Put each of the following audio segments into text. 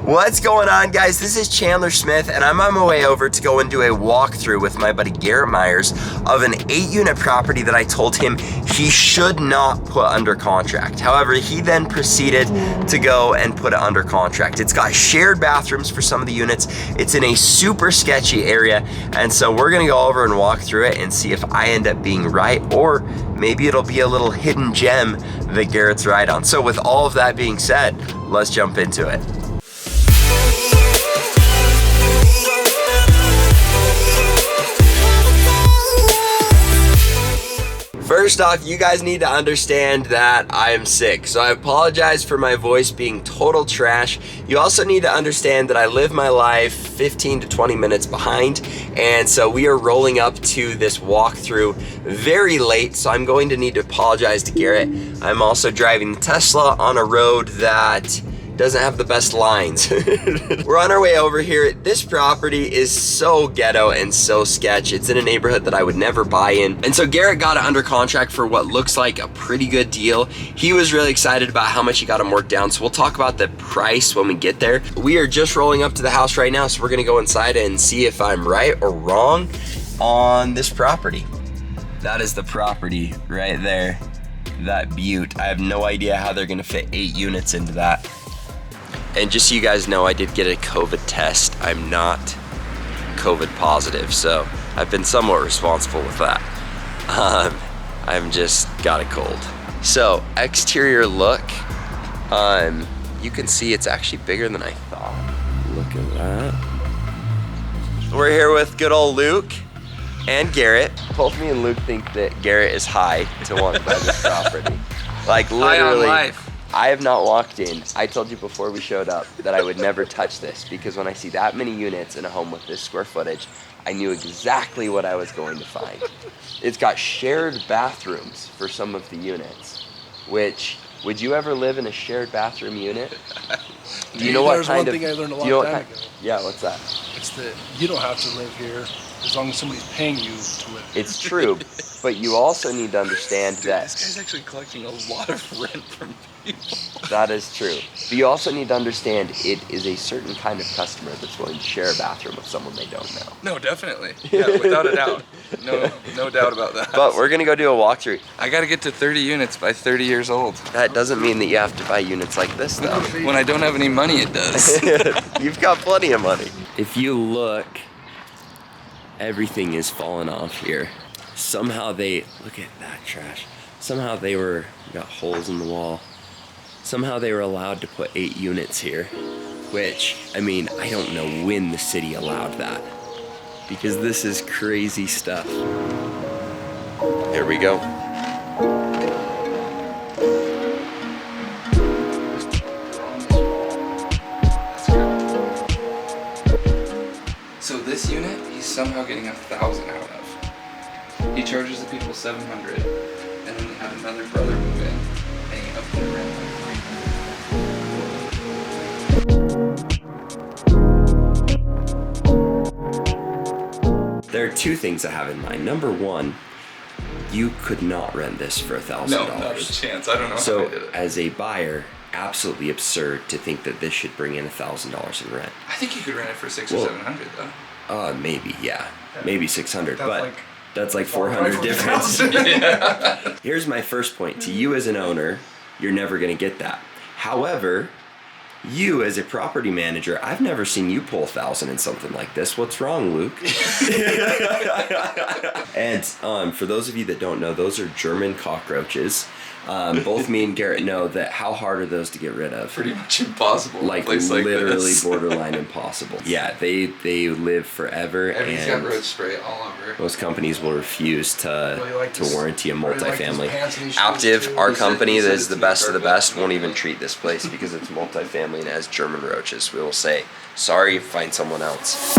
What's going on, guys? This is Chandler Smith, and I'm on my way over to go and do a walkthrough with my buddy Garrett Myers of an 8-unit property that I told him he should not put under contract. However, he then proceeded to go and put it under contract. It's got shared bathrooms for some of the units. It's in a super sketchy area, and so we're gonna go over and walk through it and see if I end up being right, or maybe it'll be a little hidden gem that Garrett's right on. So with all of that being said, let's jump into it. First off, you guys need to understand that I am sick, so I apologize for my voice being total trash. You also need to understand that I live my life 15 to 20 minutes behind, and so we are rolling up to this walkthrough very late, so I'm going to need to apologize to Garrett. I'm also driving the Tesla on a road that doesn't have the best lines. We're on our way over here. This property is so ghetto and so sketch. It's in a neighborhood that I would never buy in. And so Garrett got it under contract for what looks like a pretty good deal. He was really excited about how much he got him worked down. So we'll talk about the price when we get there. We are just rolling up to the house right now, so we're gonna go inside and see if I'm right or wrong on this property. That is the property right there. That beaut. I have no idea how they're gonna fit 8 units into that. And just so you guys know, I did get a COVID test. I'm not COVID positive, so I've been somewhat responsible with that. I've just got a cold. So, exterior look, you can see it's actually bigger than I thought. Look at that. We're here with good old Luke and Garrett. Both me and Luke think that Garrett is high to want to buy this property. Like literally. High on life. I have not walked in. I told you before we showed up that I would never touch this, because when I see that many units in a home with this square footage, I knew exactly what I was going to find. It's got shared bathrooms for some of the units, which, would you ever live in a shared bathroom unit? Do you know what kind of... There's one thing I learned a long time ago. Yeah, what's that? It's that you don't have to live here as long as somebody's paying you to live here. It's true, but you also need to understand that... This guy's actually collecting a lot of rent from people. That is true. But you also need to understand it is a certain kind of customer that's willing to share a bathroom with someone they don't know. No, definitely. Yeah, without a doubt. No doubt about that. But we're gonna go do a walkthrough. I gotta get to 30 units by 30 years old. That doesn't mean that you have to buy units like this, though. When I don't have any money, it does. You've got plenty of money. If you look, everything is falling off here. Somehow they, look at that trash. Somehow they got holes in the wall. Somehow they were allowed to put 8 units here, which, I mean, I don't know when the city allowed that, because this is crazy stuff. Here we go. So this unit, he's somehow getting 1,000 out of. He charges the people 700, and then they have another brother move in, and he ups the rent by 300. There are 2 things I have in mind. Number 1, you could not rent this for $1,000. No, not a chance. I don't know how I did it. As a buyer, absolutely absurd to think that this should bring in $1,000 in rent. I think you could rent it for 600 or 700 though. Maybe, yeah. Maybe 600, That's but like that's like 400 difference. Yeah. Here's my first point. To you as an owner, you're never gonna get that. However, you as a property manager, I've never seen you pull 1,000 in something like this. What's wrong, Luke? And for those of you that don't know, those are German cockroaches. Both me and Garrett know that. How hard are those to get rid of? Pretty much impossible. Like literally borderline impossible. Yeah, they live forever, And he's got and road spray all over. most companies will refuse to warranty a multifamily. Aptiv, Aptiv, our He company said that is the it's best of the perfect. best, won't even treat this place because it's multifamily and has German roaches. We will say, sorry, find someone else.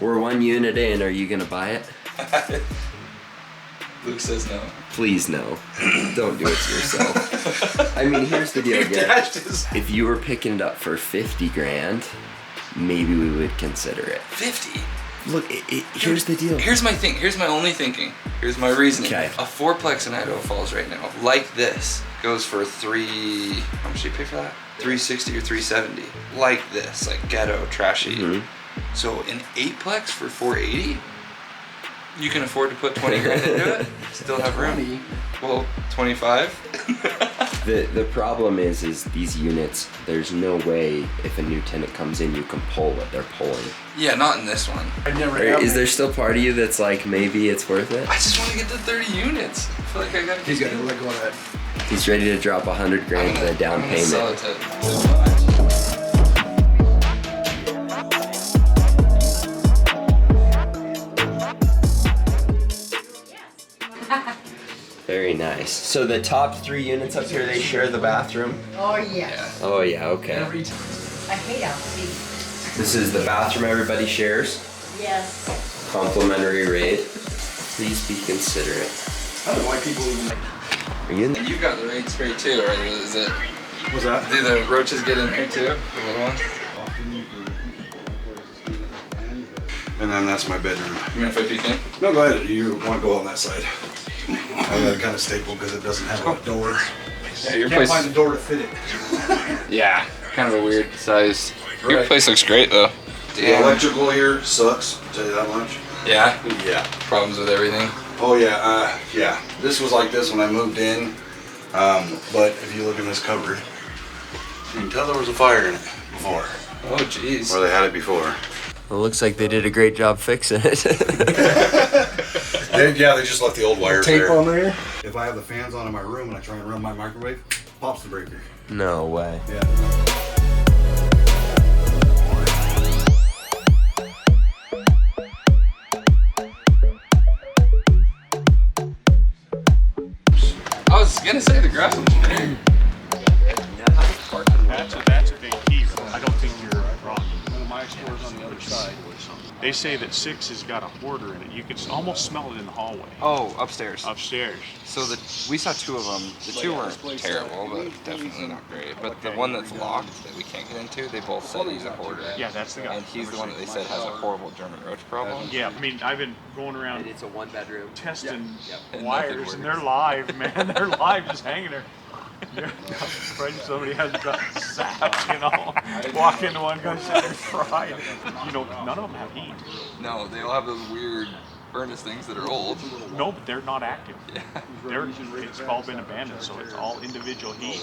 We're 1 unit in, are you gonna buy it? Luke says no. Please no. Don't do it to yourself. I mean, here's the deal, Garrett. If you were picking it up for 50 grand, maybe we would consider it. 50? Look, here's the deal. Here's my thing. Here's my only thinking. Here's my reasoning. Okay. A fourplex in Idaho Falls right now, like this, goes for how much do you pay for that? $360 or $370. Like this, like ghetto, trashy. Mm-hmm. So an eightplex for $480, you can afford to put 20 grand into it. Still have room. Well, 25. The problem is these units, there's no way if a new tenant comes in you can pull what they're pulling. Yeah, not in this one. Is there still part of you that's like, maybe it's worth it? I just want to get to 30 units. I feel like I gotta He's got to let go of that. He's ready to drop 100 grand for the down I'm gonna sell it payment. Very nice. So the top 3 units up here, they share the bathroom? Oh, yes. Oh yeah, okay. I hate outside. This is the bathroom everybody shares. Yes. Complimentary raid. Please be considerate. I don't know why people even... Are you in And you got the raid spray too, or is it? What's that? Do the roaches get in here too? The little ones? And then that's my bedroom. You mind if I peek in? No, go ahead. You want to go on that side. I got it kind of stapled because it doesn't have a door. Yeah, your Can't place. find a door to fit it. Yeah, kind of a weird size. Your Right. place looks great though. The electrical here sucks, I'll tell you that much. Yeah. Yeah. Problems with everything. Oh yeah, yeah. This was like this when I moved in. But if you look in this cupboard, you can tell there was a fire in it before. Oh jeez. Or they had it before. Well, it looks like they did a great job fixing it. They just left the old wires Tape there. on there? If I have the fans on in my room and I try and run my microwave, pops the breaker. No way. Yeah. I was gonna say the grass looks great. That's a big key. I don't think you're wrong. One of my stores on the other side. They say that 6 has got a hoarder in it. You can almost smell it in the hallway Oh, upstairs. upstairs. So we saw 2 of them. The 2 weren't terrible, but definitely not great. But the one that's locked that we can't get into, they both said he's a hoarder. Yeah, that's the guy. And he's the one that they said has a horrible German roach problem. Yeah, I mean, I've been going around It's a 1-bedroom. testing And wires, nothing and they're live, man. They're live, just hanging there. Yeah, afraid somebody has got sapped, you know. Walk into one guy sitting fried. You know, none of them have heat. No, they all have those weird furnace things that are old. No, but they're not active. Yeah. It's all been abandoned, so it's all individual heat.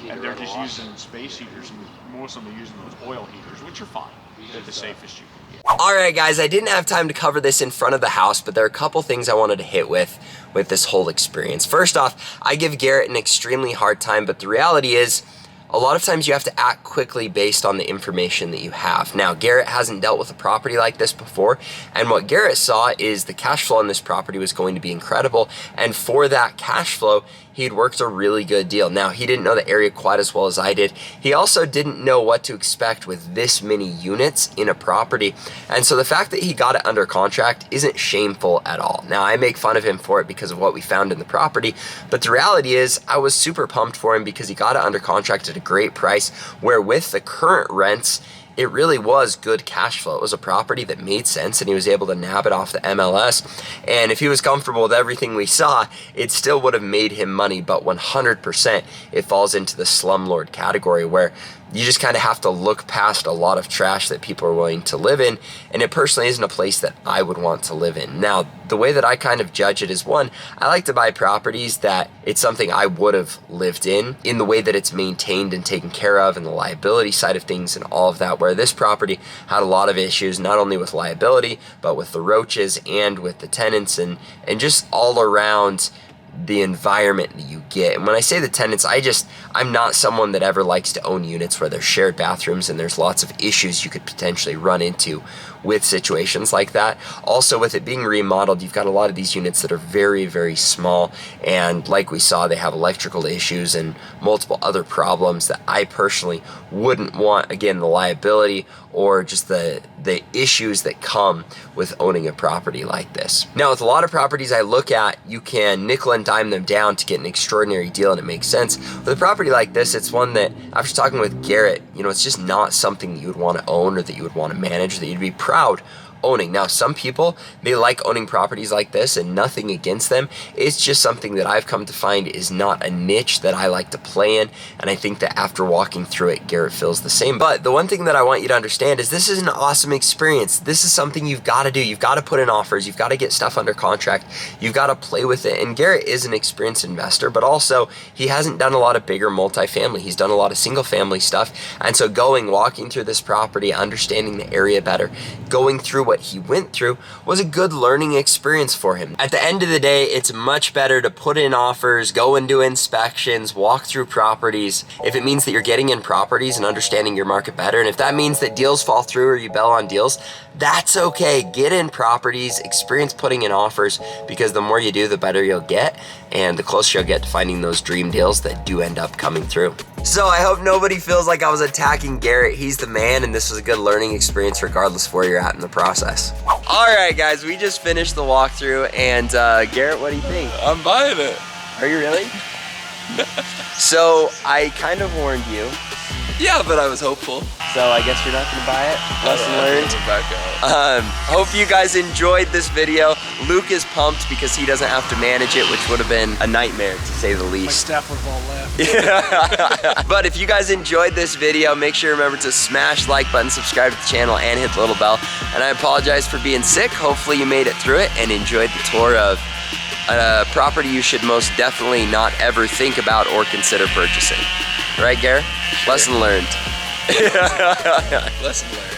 And they're just using space heaters, and most of them are using those oil heaters, which are fine. They're the safest you can get. Alright guys, I didn't have time to cover this in front of the house, but there are a couple things I wanted to hit with this whole experience. First off, I give Garrett an extremely hard time, but the reality is, a lot of times you have to act quickly based on the information that you have. Now, Garrett hasn't dealt with a property like this before, and what Garrett saw is the cash flow on this property was going to be incredible, and for that cash flow, he'd worked a really good deal. Now, he didn't know the area quite as well as I did. He also didn't know what to expect with this many units in a property, and so the fact that he got it under contract isn't shameful at all. Now, I make fun of him for it because of what we found in the property, but the reality is I was super pumped for him because he got it under contract at a great price, where with the current rents, it really was good cash flow. It was a property that made sense, and he was able to nab it off the MLS. And if he was comfortable with everything we saw, it still would have made him money, but 100% it falls into the slumlord category, where you just kind of have to look past a lot of trash that people are willing to live in, and it personally isn't a place that I would want to live in. Now, the way that I kind of judge it is, one, I like to buy properties that it's something I would have lived in the way that it's maintained and taken care of, and the liability side of things and all of that, where this property had a lot of issues, not only with liability, but with the roaches and with the tenants, and just all around the environment that you get. And when I say the tenants, I'm not someone that ever likes to own units where there's shared bathrooms and there's lots of issues you could potentially run into with situations like that. Also, with it being remodeled, you've got a lot of these units that are very, very small, and like we saw, they have electrical issues and multiple other problems that I personally wouldn't want. Again, the liability or just the issues that come with owning a property like this. Now, with a lot of properties I look at, you can nickel and dime them down to get an extraordinary deal, and it makes sense. With a property like this, it's one that, after talking with Garrett, it's just not something that you would want to own or that you would want to manage, or that you'd be proud owning. Now, some people, they like owning properties like this, and nothing against them. It's just something that I've come to find is not a niche that I like to play in, and I think that after walking through it, Garrett feels the same. But the one thing that I want you to understand is this is an awesome experience. This is something you've got to do. You've got to put in offers. You've got to get stuff under contract. You've got to play with it. And Garrett is an experienced investor, but also he hasn't done a lot of bigger multifamily. He's done a lot of single family stuff. And so walking through this property, understanding the area better, going through what he went through was a good learning experience for him. At the end of the day, it's much better to put in offers, go and do inspections, walk through properties. If it means that you're getting in properties and understanding your market better, and if that means that deals fall through or you bail on deals, that's okay. Get in properties, experience putting in offers, because the more you do, the better you'll get, and the closer you'll get to finding those dream deals that do end up coming through. So I hope nobody feels like I was attacking Garrett. He's the man, and this was a good learning experience regardless of where you're at in the process. All right, guys, we just finished the walkthrough, and Garrett, what do you think? I'm buying it. Are you really? So I kind of warned you. Yeah, but I was hopeful. So I guess you're not gonna buy it? Lesson learned. Back out. Hope you guys enjoyed this video. Luke is pumped because he doesn't have to manage it, which would have been a nightmare to say the My least. staff would have all left. Yeah. But if you guys enjoyed this video, make sure you remember to smash the like button, subscribe to the channel, and hit the little bell. And I apologize for being sick. Hopefully you made it through it and enjoyed the tour of a property you should most definitely not ever think about or consider purchasing. Right, Garrett? Lesson learned. Lesson learned.